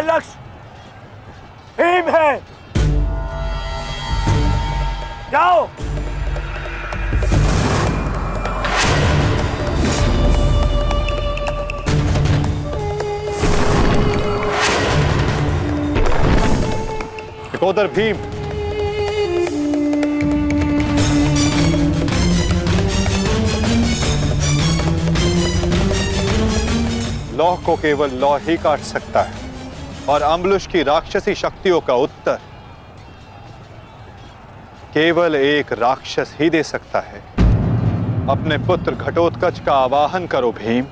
लक्ष्य भीम है। जाओ। टिकोदर भीम, लौह को केवल लौह ही काट सकता है और अम्बुलुश की राक्षसी शक्तियों का उत्तर केवल एक राक्षस ही दे सकता है। अपने पुत्र घटोत्कच का आवाहन करो भीम।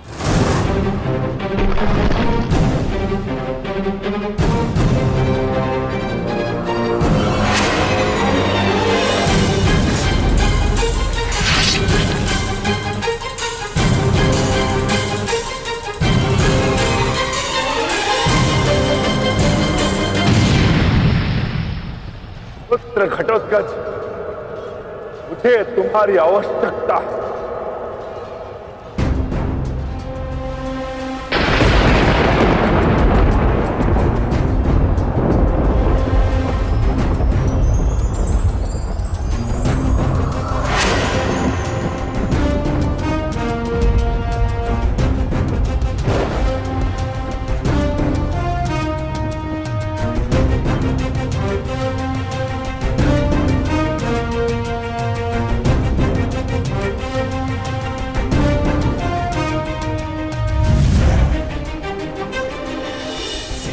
पुत्र घटोत्कच, मुझे तुम्हारी आवश्यकता है।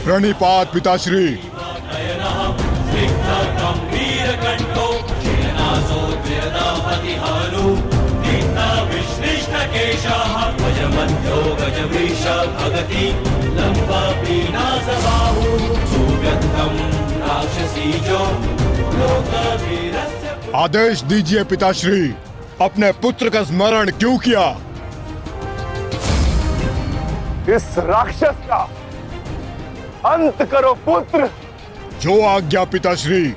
प्रणिपात पिताश्री। आदेश दीजिए पिताश्री, अपने पुत्र का स्मरण क्यों किया? इस राक्षस का अंत करो पुत्र। जो आज्ञा पिताश्री।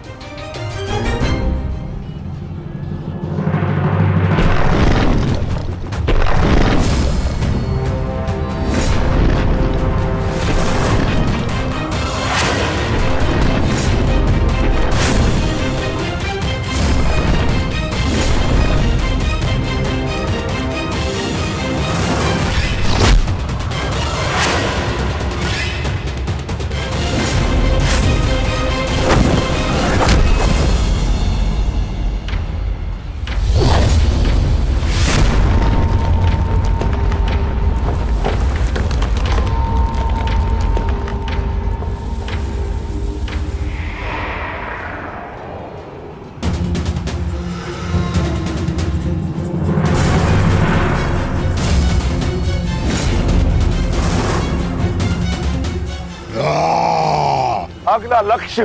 अगला लक्ष्य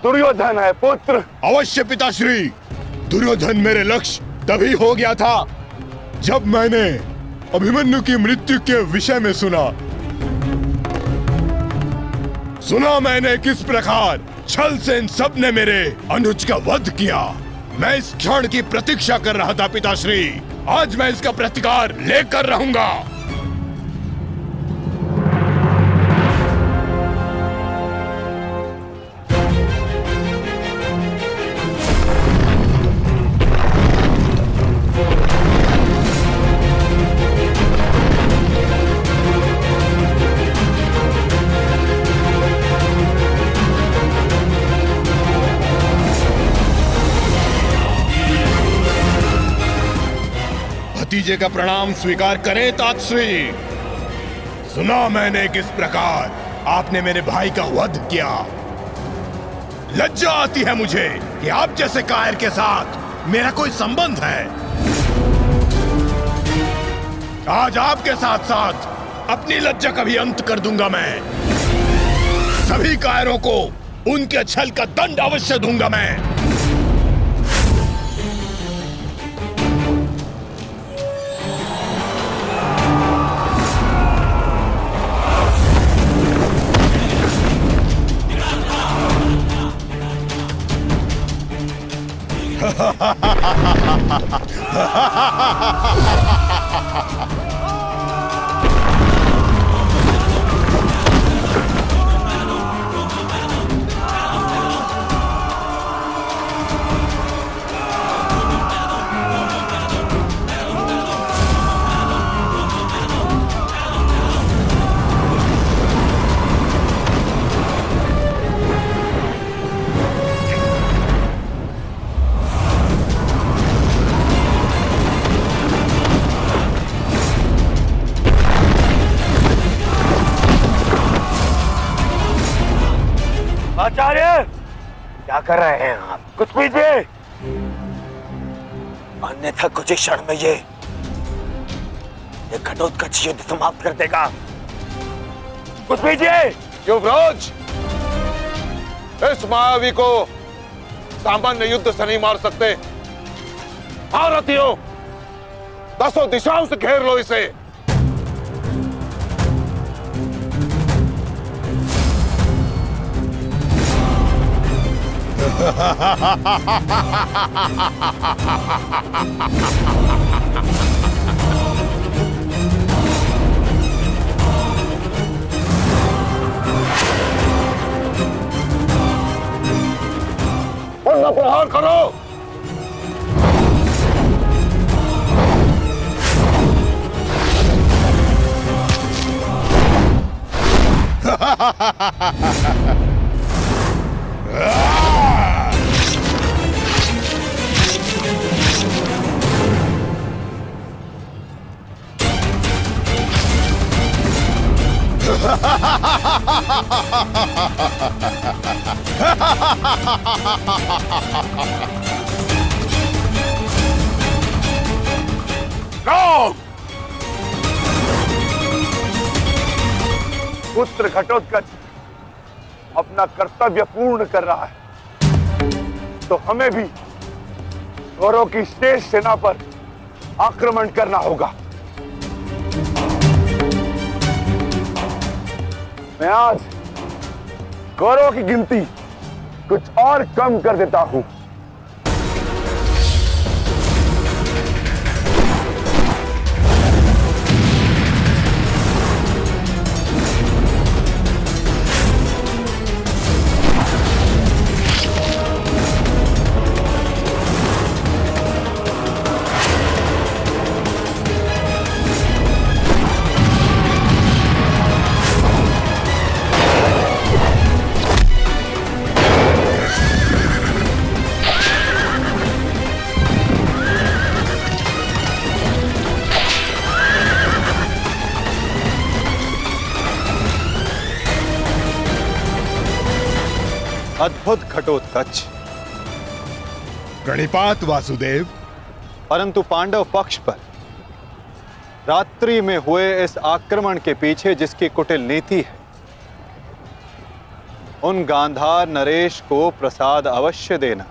दुर्योधन है पुत्र। अवश्य पिताश्री, दुर्योधन मेरे लक्ष्य तभी हो गया था जब मैंने अभिमन्यु की मृत्यु के विषय में सुना मैंने किस प्रकार छल से इन सब ने मेरे अनुज का वध किया। मैं इस क्षण की प्रतीक्षा कर रहा था पिताश्री। आज मैं इसका प्रतिकार लेकर रहूंगा। भतीजे का प्रणाम स्वीकार करें तातश्री। सुना मैंने किस प्रकार आपने मेरे भाई का वध किया। लज्जा आती है मुझे कि आप जैसे कायर के साथ मेरा कोई संबंध है। आज आपके साथ साथ अपनी लज्जा का भी अंत कर दूंगा मैं। सभी कायरों को उनके छल का दंड अवश्य दूंगा मैं। क्या कर रहे हैं आप? कुछ पीजिए, अन्यथा कुछ ही क्षण में ये घटोत्कच युद्ध समाप्त कर देगा। कुछ पीजिए। युवराज, इस मायावी को सामान्य युद्ध से नहीं मार सकते। भारतीयों, 10 दिशाओं से घेर लो इसे। उनका प्रहार करो। पुत्र घटोत्कच अपना कर्तव्य पूर्ण कर रहा है, तो हमें भी कौरवों की शेष सेना पर आक्रमण करना होगा। मैं आज कौरवों की गिनती कुछ और कम कर देता हूं। अद्भुत घटोत्कच, प्रणिपात वासुदेव। परंतु पांडव पक्ष पर रात्रि में हुए इस आक्रमण के पीछे जिसकी कुटिल नीति है, उन गांधार नरेश को प्रसाद अवश्य देना।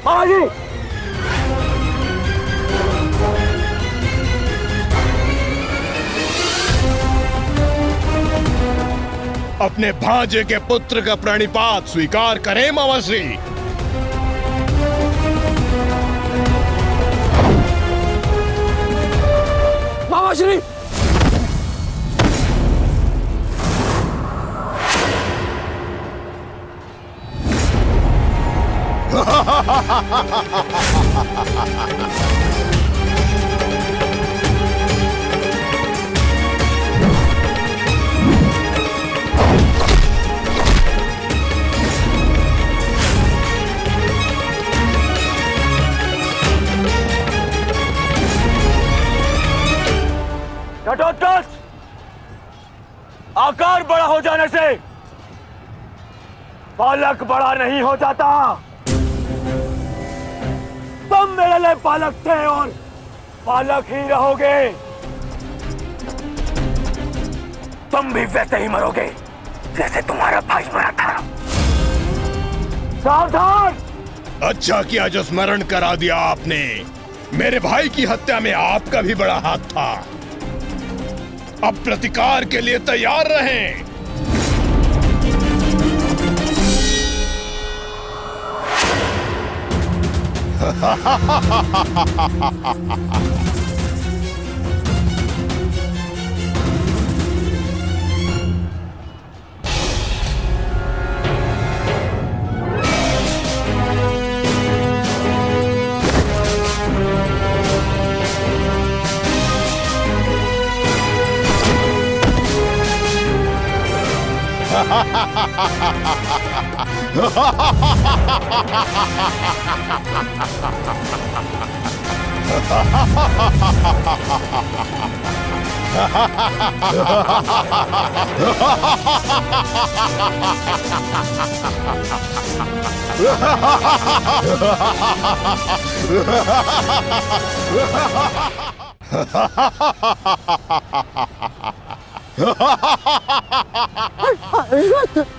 महाराज, अपने भांजे के पुत्र का प्रणिपात स्वीकार करें मामाश्री। मामाश्री, घटोत्कच, आकार बड़ा हो जाने से बालक बड़ा नहीं हो जाता। तुम मेरे लिए बालक थे और बालक ही रहोगे। तुम भी वैसे ही मरोगे जैसे तुम्हारा भाई मरा था। सावधान! अच्छा किया जो स्मरण करा दिया आपने। मेरे भाई की हत्या में आपका भी बड़ा हाथ था। अब प्रतिकार के लिए तैयार रहें।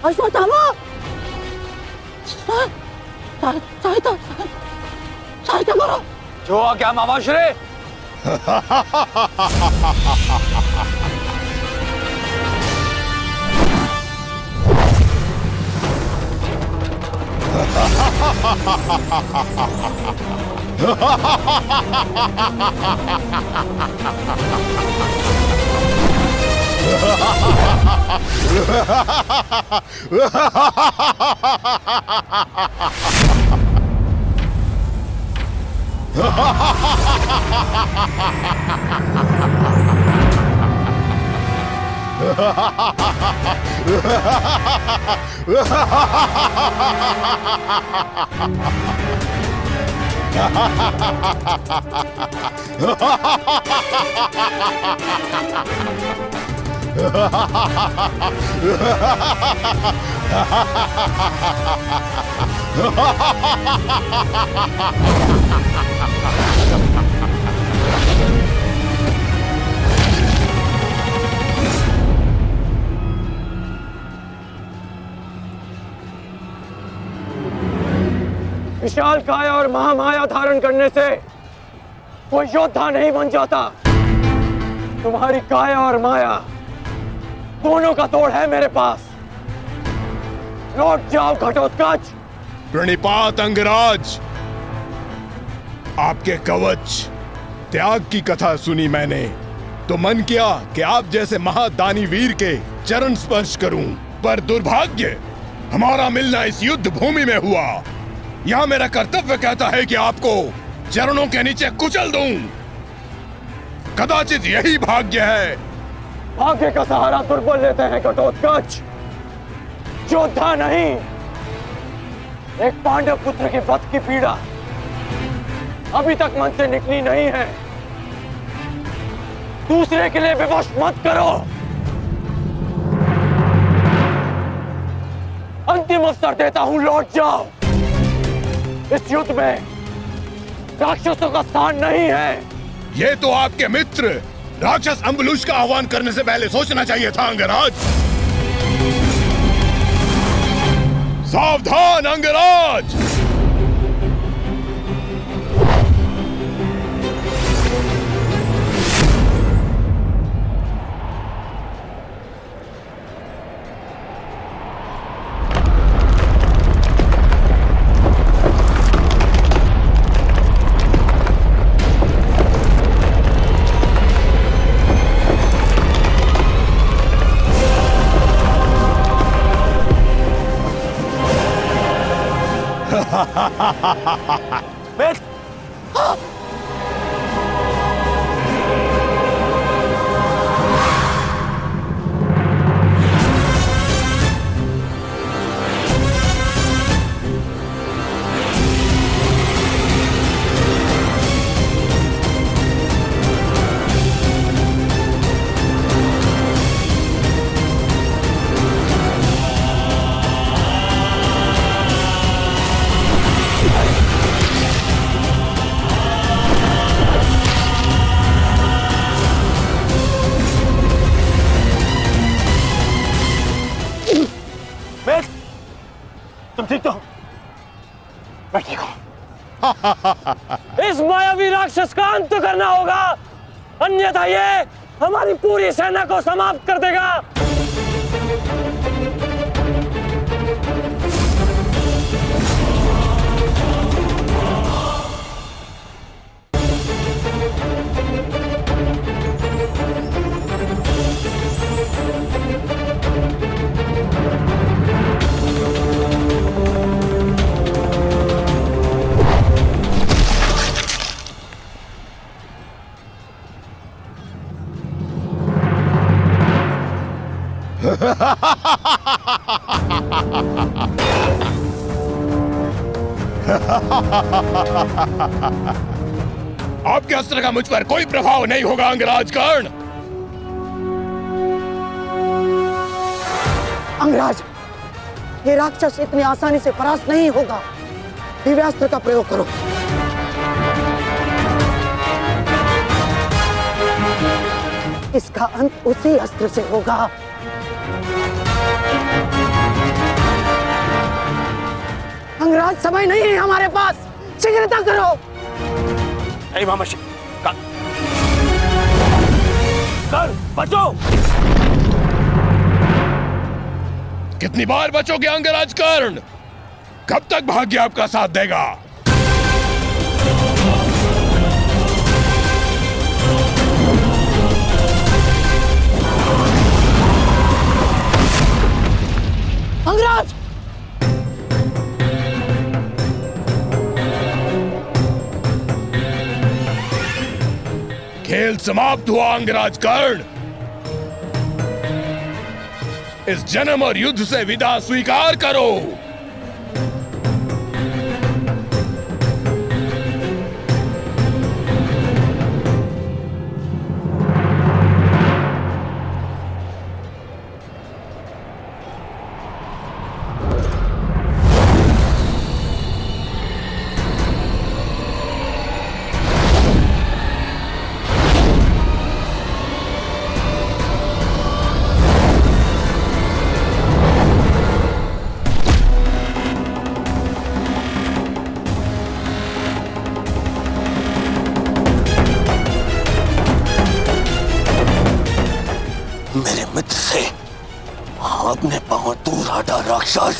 अश्वत्थामा सहायता सहायता करो। जो आ गया मामाश्री। विशाल काया और महामाया धारण करने से कोई योद्धा नहीं बन जाता। तुम्हारी काया और माया दोनों का तोड़ है मेरे पास। लौट जाओ घटोत्कच। प्रणिपात अंगराज, आपके कवच त्याग की कथा सुनी मैंने तो मन किया कि आप जैसे महादानी वीर के चरण स्पर्श करूं, पर दुर्भाग्य हमारा मिलना इस युद्ध भूमि में हुआ। यहां मेरा कर्तव्य कहता है कि आपको चरणों के नीचे कुचल दूं। कदाचित यही भाग्य है। भाग्य का सहारा दुर्बल लेते हैं घटोत्कच, योद्धा नहीं। एक पांडव पुत्र के वध की पीड़ा अभी तक मन से निकली नहीं है। दूसरे के लिए विवश मत करो। अंतिम अवसर देता हूं, लौट जाओ। इस युद्ध में राक्षसों का स्थान नहीं है। ये तो आपके मित्र राक्षस अम्बुलुष का आह्वान करने से पहले सोचना चाहिए था अंगराज। सावधान अंगराज। बेस्ट तुम ठीक तो हो? मैं ठीक हूं। इस मायावी राक्षस का अंत करना होगा, अन्यथा ये हमारी पूरी सेना को समाप्त कर देगा। Ha ha ha ha! आपके अस्त्र का मुझ पर कोई प्रभाव नहीं होगा अंगराज कर्ण। अंगराज, ये राक्षस इतनी आसानी से परास्त नहीं होगा। दिव्यास्त्र का प्रयोग करो। इसका अंत उसी अस्त्र से होगा। अंगराज, समय नहीं है हमारे पास, शीघ्रता करो। नहीं मामाशी, कर बचो। कितनी बार बचोगे अंगराज कर्ण? कब तक भाग्य आपका साथ देगा? अंगराज, खेल समाप्त हुआ अंगराज कर्ण। इस जन्म और युद्ध से विदा स्वीकार करो। मेरे मित्र से अपने पांव दूर हटा राक्षस।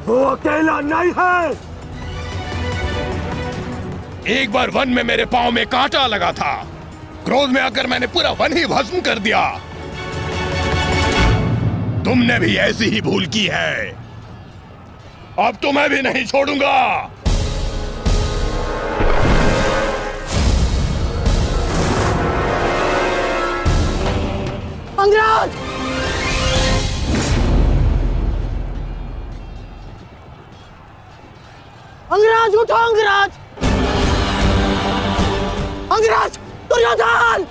वो अकेला नहीं है। एक बार वन में मेरे पांव में कांटा लगा था। क्रोध में आकर मैंने पूरा वन ही भस्म कर दिया। तुमने भी ऐसी ही भूल की है। अब तो मैं भी नहीं छोड़ूंगा। अंगराज, अंगराज उठो। अंगराज, अंगराज, दुर्योधन।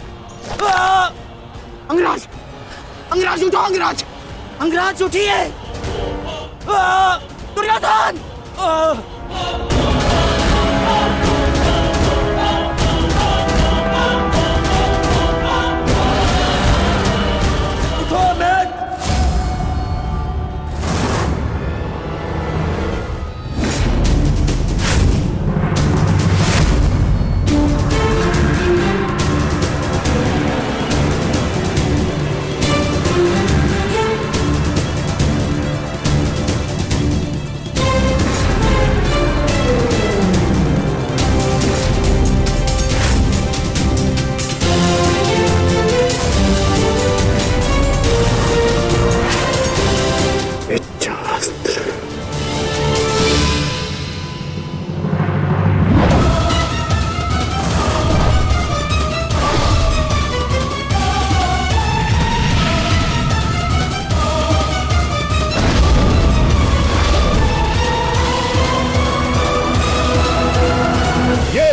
अंगराज, अंगराज उठो। अंगराज, अंगराज उठिए। दुर्योधन।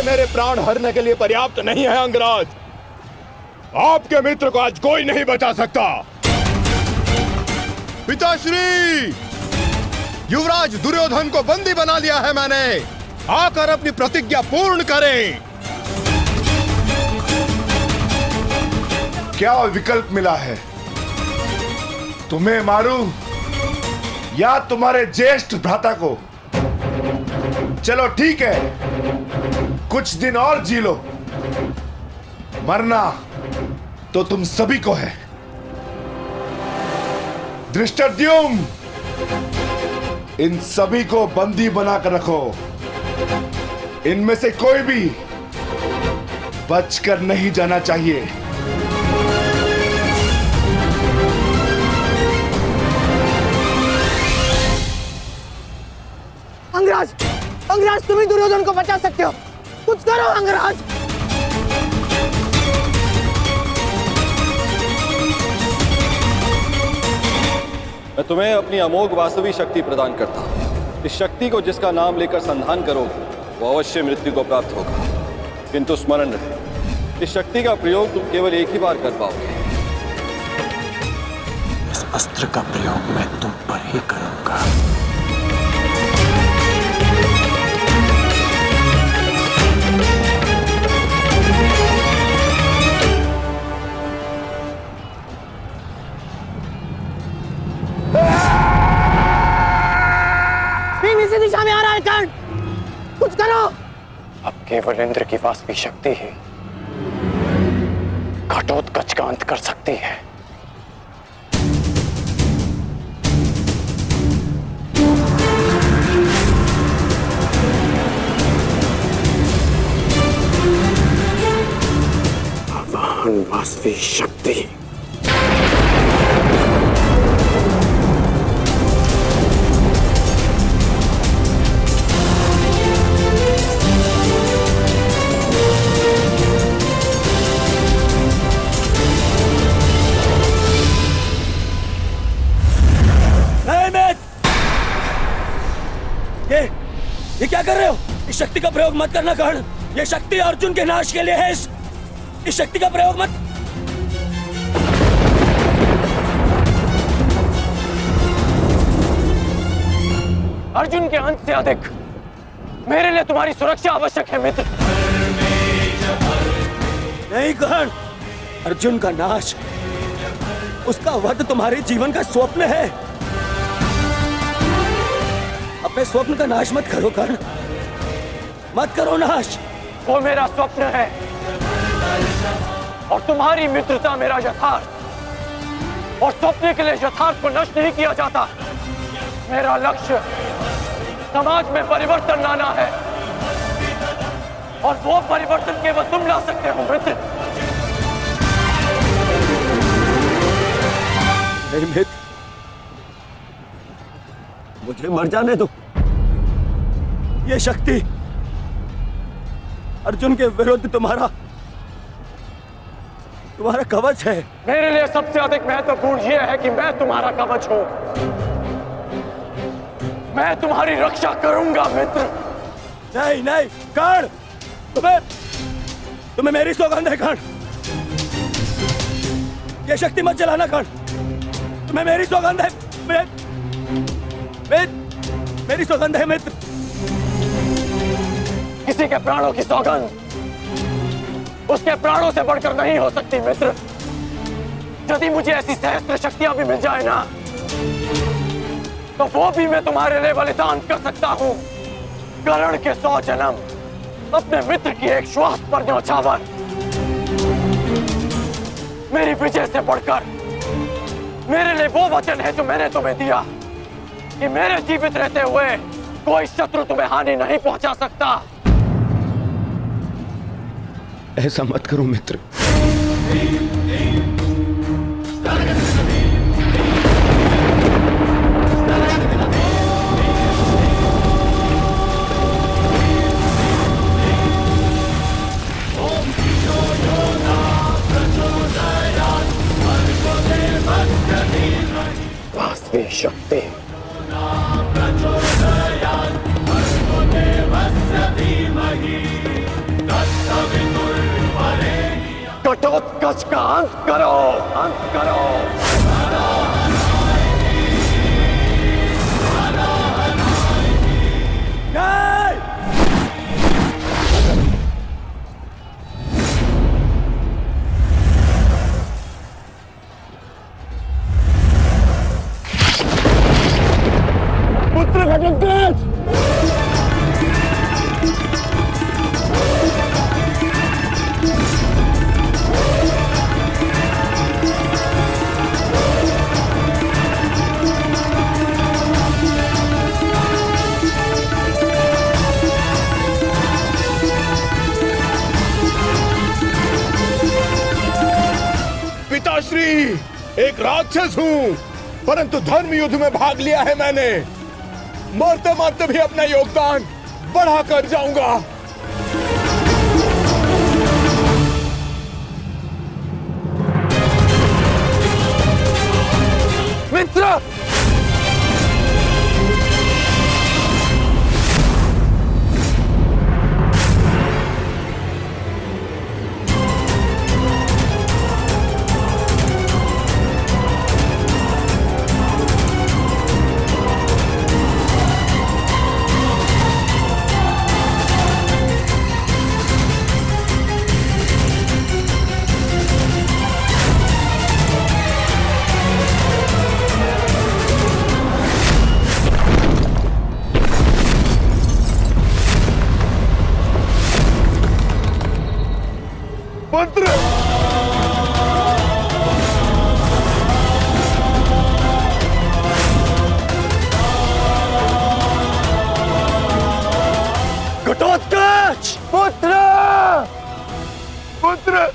मेरे प्राण हरने के लिए पर्याप्त नहीं है अंगराज। आपके मित्र को आज कोई नहीं बचा सकता। पिताश्री, युवराज दुर्योधन को बंदी बना लिया है मैंने। आकर अपनी प्रतिज्ञा पूर्ण करें। क्या विकल्प मिला है? तुम्हें मारूं या तुम्हारे ज्येष्ठ भ्राता को? चलो ठीक है, कुछ दिन और जी लो। मरना तो तुम सभी को है। धृष्टद्युम्न, इन सभी को बंदी बनाकर रखो। इनमें से कोई भी बचकर नहीं जाना चाहिए। अंगराज, अंगराज, तुम ही दुर्योधन को बचा सकते हो। कुछ करो अंगराज। मैं तुम्हें अपनी अमोघ वास्तविक शक्ति प्रदान करता हूँ। इस शक्ति को जिसका नाम लेकर संधान करोगे वो अवश्य मृत्यु को प्राप्त होगा, किंतु स्मरण रहे इस शक्ति का प्रयोग तुम केवल एक ही बार कर पाओगे। इस अस्त्र का प्रयोग मैं तुम पर ही करूंगा। भीम इसी दिशा में आ रहा है कर्ण, कुछ करो। अब केवल इंद्र की वास्तविक शक्ति ही घटोत्कच का अंत कर सकती है। आवाहन वास्तविक शक्ति। ये क्या कर रहे हो? इस शक्ति का प्रयोग मत करना कर्ण। ये शक्ति अर्जुन के नाश के लिए है। इस शक्ति का प्रयोग मत। अर्जुन के अंत से अधिक मेरे लिए तुम्हारी सुरक्षा आवश्यक है मित्र। नहीं कर्ण, अर्जुन का नाश, उसका वध तुम्हारे जीवन का स्वप्न है। अपने स्वप्न का नाश मत करो कर्ण, मत करो नाश। वो मेरा स्वप्न है और तुम्हारी मित्रता मेरा यथार्थ, और स्वप्न के लिए यथार्थ को नष्ट नहीं किया जाता। मेरा लक्ष्य समाज में परिवर्तन लाना है, और वो परिवर्तन केवल तुम ला सकते हो मित्र। नहीं मित्र, मुझे मर जाने दो। ये शक्ति अर्जुन के विरुद्ध तुम्हारा कवच है। मेरे लिए सबसे अधिक महत्वपूर्ण यह है कि मैं तुम्हारा कवच हूं। मैं तुम्हारी रक्षा करूंगा मित्र। नहीं नहीं कर्ण, तुम्हें मेरी सौगंध है कर्ण। ये शक्ति मत चलाना कर्ण, तुम्हें मेरी सौगंध है। मेरी सौगंध है मित्र। किसी के प्राणों की सौगंध उसके प्राणों से बढ़कर नहीं हो सकती मित्र। यदि मुझे ऐसी सहस्त्र शक्तियां भी मिल जाए ना, तो वो भी मैं तुम्हारे लिए बलिदान कर सकता हूं। कर्ण के 100 जन्म, अपने मित्र की एक श्वास पर न्यौछावर। मेरी विजय से बढ़कर मेरे लिए वो वचन है जो मैंने तुम्हें दिया कि मेरे जीवित रहते हुए कोई शत्रु तुम्हें हानि नहीं पहुंचा सकता। ऐसा मत करो मित्र। वास्तविक शक्ति। घटोत्कच का अंत करो, अंत करो। पुत्र घटोत्कच, पिताश्री, एक राक्षस हूँ, परंतु धर्म युद्ध में भाग लिया है मैंने। मरते मरते भी अपना योगदान बढ़ा कर जाऊंगा। मित्र, पुत्र। घटोत्कच! पुत्र, पुत्र।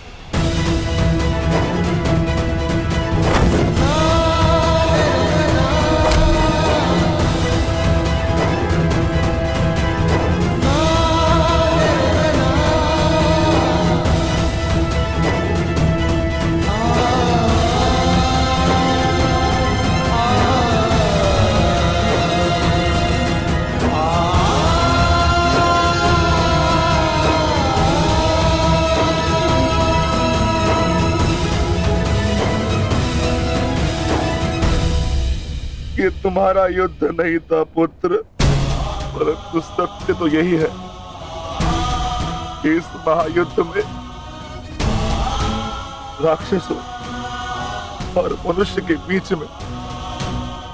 ये तुम्हारा युद्ध नहीं था पुत्र, परंतु सत्य तो यही है कि इस महायुद्ध में राक्षसों और मनुष्य के बीच में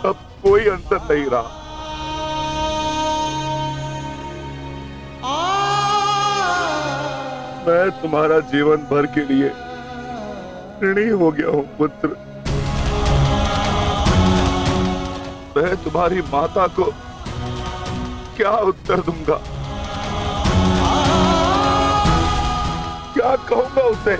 अब कोई अंतर नहीं रहा। मैं तुम्हारा जीवन भर के लिए ऋणी हो गया हूं पुत्र। मैं तुम्हारी माता को क्या उत्तर दूंगा, क्या कहूंगा उसे?